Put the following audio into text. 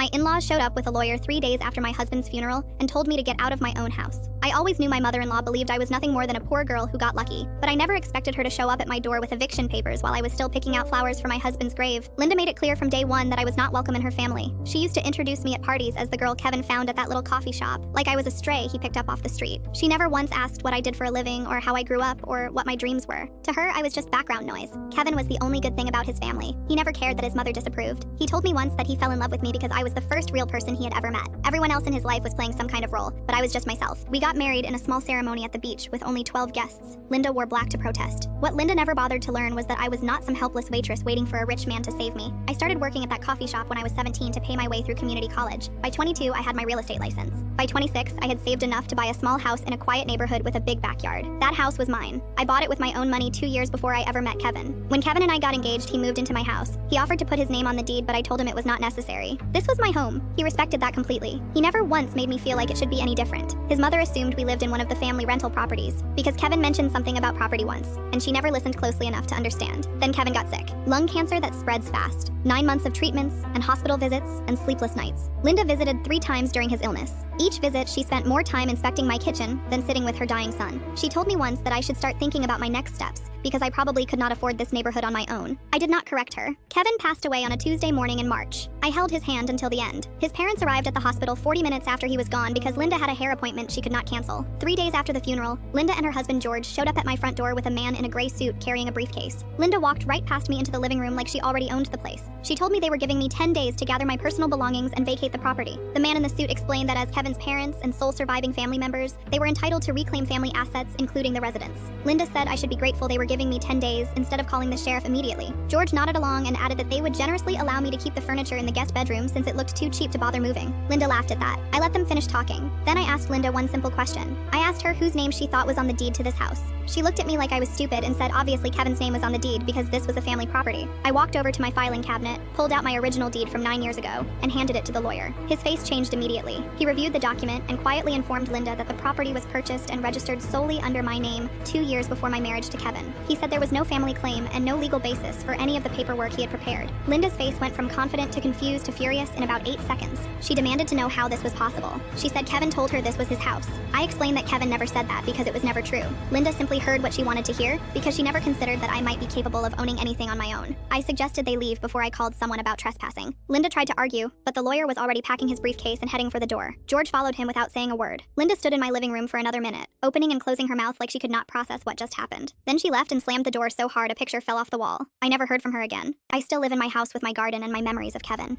My in-laws showed up with a lawyer 3 days after my husband's funeral and told me to get out of my own house. I always knew my mother-in-law believed I was nothing more than a poor girl who got lucky, but I never expected her to show up at my door with eviction papers while I was still picking out flowers for my husband's grave. Linda made it clear from day one that I was not welcome in her family. She used to introduce me at parties as the girl Kevin found at that little coffee shop, like I was a stray he picked up off the street. She never once asked what I did for a living or how I grew up or what my dreams were. To her, I was just background noise. Kevin was the only good thing about his family. He never cared that his mother disapproved. He told me once that he fell in love with me because I was the first real person he had ever met. Everyone else in his life was playing some kind of role, but I was just myself. We got married in a small ceremony at the beach with only 12 guests. Linda wore black to protest. What Linda never bothered to learn was that I was not some helpless waitress waiting for a rich man to save me. I started working at that coffee shop when I was 17 to pay my way through community college. By 22, I had my real estate license. By 26, I had saved enough to buy a small house in a quiet neighborhood with a big backyard. That house was mine. I bought it with my own money 2 years before I ever met Kevin. When Kevin and I got engaged, he moved into my house. He offered to put his name on the deed, but I told him it was not necessary. This was my home. He respected that completely. He never once made me feel like it should be any different. His mother assumed we lived in one of the family rental properties because Kevin mentioned something about property once, and she never listened closely enough to understand. Then Kevin got sick. Lung cancer that spreads fast. 9 months of treatments and hospital visits and sleepless nights. Linda visited 3 times during his illness. Each visit, she spent more time inspecting my kitchen than sitting with her dying son. She told me once that I should start thinking about my next steps because I probably could not afford this neighborhood on my own. I did not correct her. Kevin passed away on a Tuesday morning in March. I held his hand until the end. His parents arrived at the hospital 40 minutes after he was gone because Linda had a hair appointment she could not cancel. 3 days after the funeral, Linda and her husband George showed up at my front door with a man in a gray suit carrying a briefcase. Linda walked right past me into the living room like she already owned the place. She told me they were giving me 10 days to gather my personal belongings and vacate the property. The man in the suit explained that as Kevin's parents and sole surviving family members, they were entitled to reclaim family assets, including the residence. Linda said I should be grateful they were giving me 10 days instead of calling the sheriff immediately. George nodded along and added that they would generously allow me to keep the furniture in the guest bedroom since it looked too cheap to bother moving. Linda laughed at that. I let them finish talking. Then I asked Linda one simple question. I asked her whose name she thought was on the deed to this house. She looked at me like I was stupid and said obviously Kevin's name was on the deed because this was a family property. I walked over to my filing cabinet, pulled out my original deed from 9 years ago, and handed it to the lawyer. His face changed immediately. He reviewed the document and quietly informed Linda that the property was purchased and registered solely under my name 2 years before my marriage to Kevin. He said there was no family claim and no legal basis for any of the paperwork he had prepared. Linda's face went from confident to confused to furious in about 8 seconds. She demanded to know how this was possible. She said Kevin told her this was his house. I explained that Kevin never said that because it was never true. Linda simply heard what she wanted to hear because she never considered that I might be capable of owning anything on my own. I suggested they leave before I called someone about trespassing. Linda tried to argue, but the lawyer was already packing his briefcase and heading for the door. George followed him without saying a word. Linda stood in my living room for another minute, opening and closing her mouth like she could not process what just happened. Then she left and slammed the door so hard a picture fell off the wall. I never heard from her again. I still live in my house with my garden and my memories of Kevin.